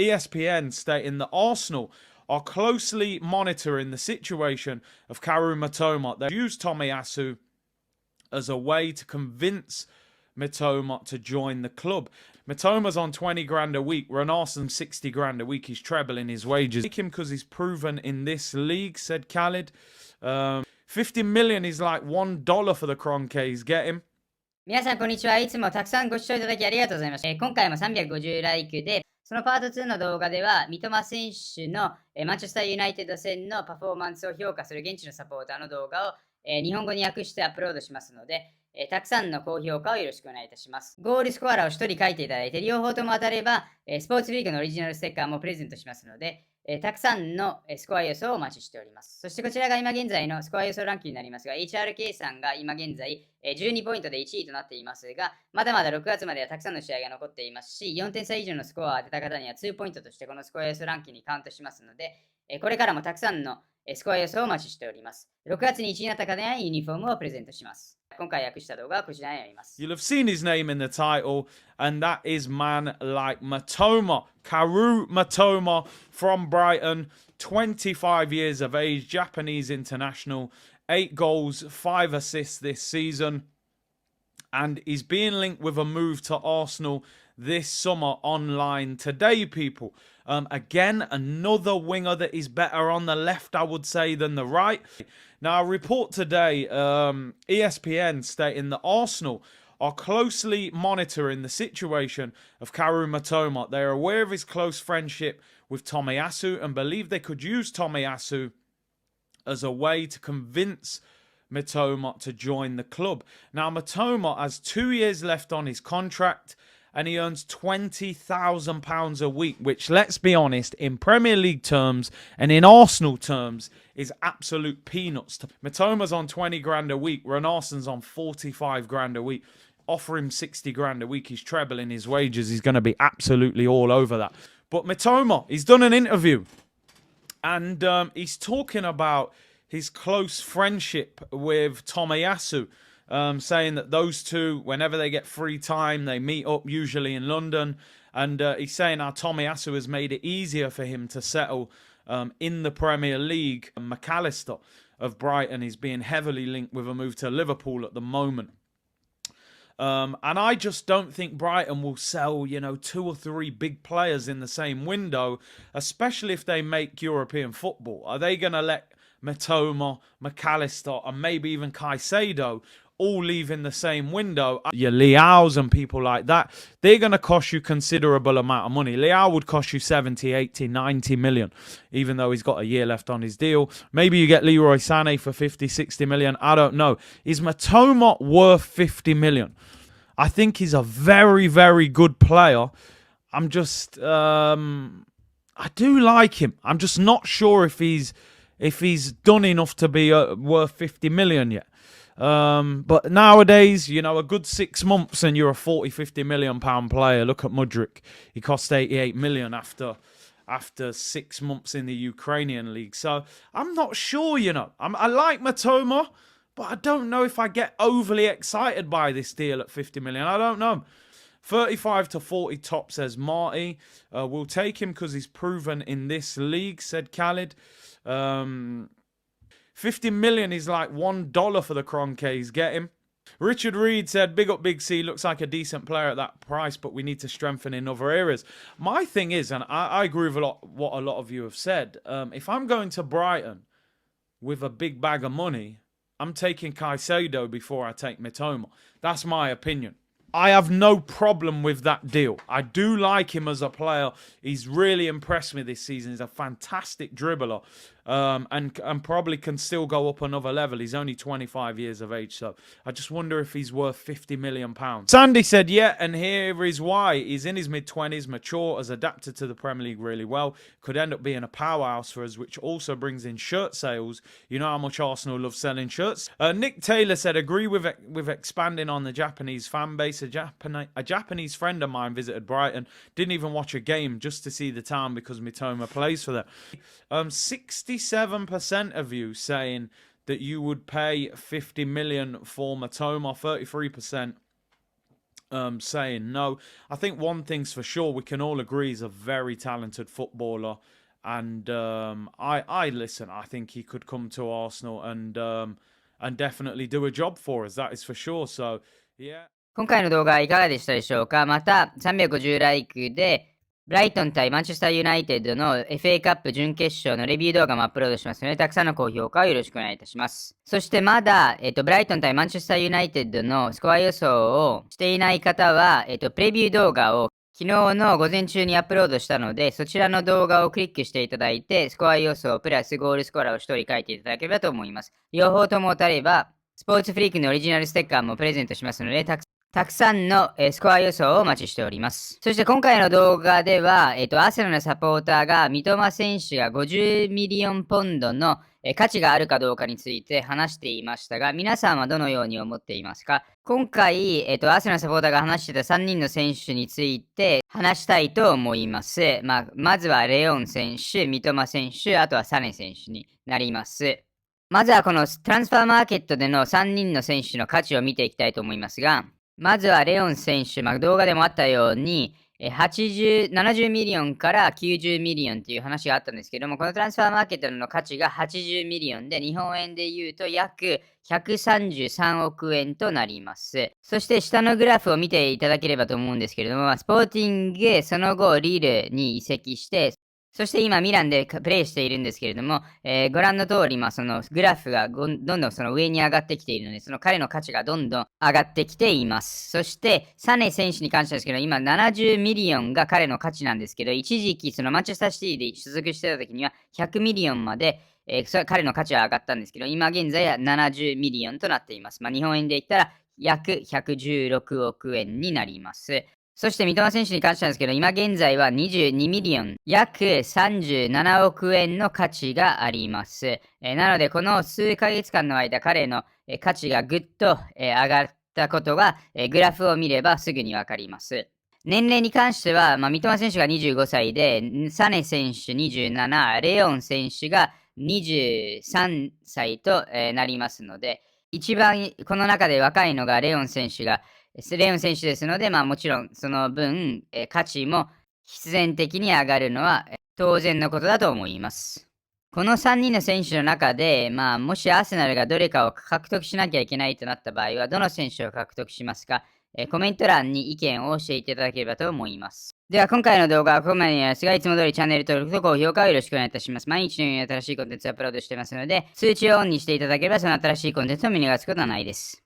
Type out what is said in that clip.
ESPN stating that Arsenal are closely monitoring the situation of Karu Mitoma. They use Tomiyasu as a way to convince Mitoma to join the club. Mitoma's on 20 grand a week. Renarsen's 60 grand a week. He's trebling his wages. Take him because he's proven in this league, said Khalid. 50 million is like $1 for the Kroenke he's getting. 皆さんこんにちは。いつもたくさんご視聴いただきありがとうございます。今回も350ライクで、そのパート2の動画では、三笘選手のマンチェスターユナイテッド戦のパフォーマンスを評価する現地のサポーターの動画を日本語に訳してアップロードしますので、たくさんの高評価をよろしくお願いいたします。ゴールスコアラーを1人書いていただいて、両方とも当たれば、スポーツリーグのオリジナルステッカーもプレゼントしますので、たくさんのスコア予想をお待ちしております。そしてこちらが今現在のスコア予想ランキングになりますが、HRK さんが今現在12ポイントで1位となっていますが、まだまだ6月まではたくさんの試合が残っていますし、4点差以上のスコアを当てた方には2ポイントとしてこのスコア予想ランキングにカウントしますので、これからもたくさんのスコア予想をお待ちしております。6月に1位になった方にはユニフォームをプレゼントします。今回訳した動画はこちらにあります。You'll have seen his name in the title, and that is man like Mitoma. Karu Mitoma from Brighton, 25 years of age, Japanese international, 8 goals, 5 assists this season, and he's being linked with a move to Arsenal this summer online today, people. Again, another winger that is better on the left, I would say, than the right. Now, a report today, ESPN stating that Arsenal are closely monitoring the situation of Karu Mitoma. They are aware of his close friendship with Tomiyasu and believe they could use Tomiyasu as a way to convince Mitoma to join the club. Now, Mitoma has 2 years left on his contract, and he earns £20,000 a week, which, let's be honest, in Premier League terms and in Arsenal terms, is absolute peanuts. Mitoma's on 20 grand a week. Renarsen's on 45 grand a week. Offer him 60 grand a week. He's trebling his wages. He's going to be absolutely all over that. But Mitoma, he's done an interview, and he's talking about his close friendship with Tomiyasu. Saying that those two, whenever they get free time, they meet up usually in London. And he's saying how Tomiyasu has made it easier for him to settle in the Premier League. McAllister of Brighton is being heavily linked with a move to Liverpool at the moment. And I just don't think Brighton will sell, 2 or 3 big players in the same window, especially if they make European football. Are they going to let Mitoma, McAllister, and maybe even Caicedo all leave in the same window? Your Leao's and people like that, they're going to cost you considerable amount of money. Leao would cost you 70, 80, 90 million, even though he's got a year left on his deal. Maybe you get Leroy Sané for 50, 60 million. I don't know. Is Mitoma worth 50 million? I think he's a very, very good player. I'm just, I do like him. I'm just not sure if he's done enough to be worth 50 million yet. But nowadays, a good 6 months and you're a 40, 50 million pound player. Look at Mudryk. He cost 88 million after 6 months in the Ukrainian league. So I'm not sure, I like Mitoma, but I don't know if I get overly excited by this deal at 50 million. I don't know. 35 to 40 top, says Marty. We'll take him because he's proven in this league, said Khalid. 50 million is like $1 for the Kroenke he's getting. Richard Reed said, big up Big C, looks like a decent player at that price, but we need to strengthen in other areas. My thing is, and I agree with what a lot of you have said, if I'm going to Brighton with a big bag of money, I'm taking Caicedo before I take Mitoma. That's my opinion. I have no problem with that deal. I do like him as a player. He's really impressed me this season. He's a fantastic dribbler, and probably can still go up another level. He's only 25 years of age, so I just wonder if he's worth 50 million pounds. Sandy said, yeah, and here is why. He's in his mid-20s, mature, has adapted to the Premier League really well. Could end up being a powerhouse for us, which also brings in shirt sales. You know how much Arsenal love selling shirts. Nick Taylor said, agree with expanding on the Japanese fan base. A Japanese friend of mine visited Brighton, didn't even watch a game just to see the town because Mitoma plays for them. 67% of you saying that you would pay 50 million for Mitoma, 33% saying no. I think one thing's for sure, we can all agree he's a very talented footballer. And I listen, I think he could come to Arsenal and definitely do a job for us. That is for sure. So, yeah. 今回の動画はいかがでしたでしょうか。また350ライクでブライトン対マンチェスターユナイテッドの FA カップ準決勝のレビュー動画もアップロードしますので、たくさんの高評価をよろしくお願いいたします。そしてまだ、ブライトン対マンチェスターユナイテッドのスコア予想をしていない方は、プレビュー動画を昨日の午前中にアップロードしたので、そちらの動画をクリックしていただいて、スコア予想プラスゴールスコアラーを1人書いていただければと思います。両方とも当たれば、スポーツフリークのオリジナルステッカーもプレゼントしますので、たくさんのスコア予想をお待ちしております。そして今回の動画では、アーセナルのサポーターが三笘選手が50ミリオンポンドの価値があるかどうかについて話していましたが、皆さんはどのように思っていますか？今回、アーセナルのサポーターが話してた3人の選手について話したいと思います。まずはレオン選手、三笘選手、あとはサネ選手になります。まずはこのトランスファーマーケットでの3人の選手の価値を見ていきたいと思いますが、まずはレオン選手、動画でもあったように、70ミリオンから90ミリオンという話があったんですけども、このトランスファーマーケットの価値が80ミリオンで、日本円で言うと約133億円となります。そして下のグラフを見ていただければと思うんですけれども、スポーティング、その後リールに移籍して、そして今ミランでプレイしているんですけれども、ご覧の通り、そのグラフがどんどんその上に上がってきているので、その彼の価値がどんどん上がってきています。そして、サネ選手に関してですけど、今70ミリオンが彼の価値なんですけど、一時期そのマンチェスターシティで所属してた時には100ミリオンまで、彼の価値は上がったんですけど、今現在は70ミリオンとなっています。日本円で言ったら約116億円になります。そして三笘選手に関してなんですけど、今現在は22ミリオン、約37億円の価値があります。なので、この数ヶ月間の間、彼の価値がぐっと上がったことが、グラフを見ればすぐにわかります。年齢に関しては、三笘選手が25歳で、サネ選手27、レオン選手が23歳となりますので、一番この中で若いのがレオン選手ですので、もちろんその分、価値も必然的に上がるのは当然のことだと思います。この3人の選手の中で、もしアーセナルがどれかを獲得しなきゃいけないとなった場合は、どの選手を獲得しますか？コメント欄に意見を教えていただければと思います。では今回の動画はここまでになりますが、いつも通りチャンネル登録と高評価をよろしくお願いいたします。毎日のように新しいコンテンツをアップロードしていますので、通知をオンにしていただければその新しいコンテンツを見逃すことはないです。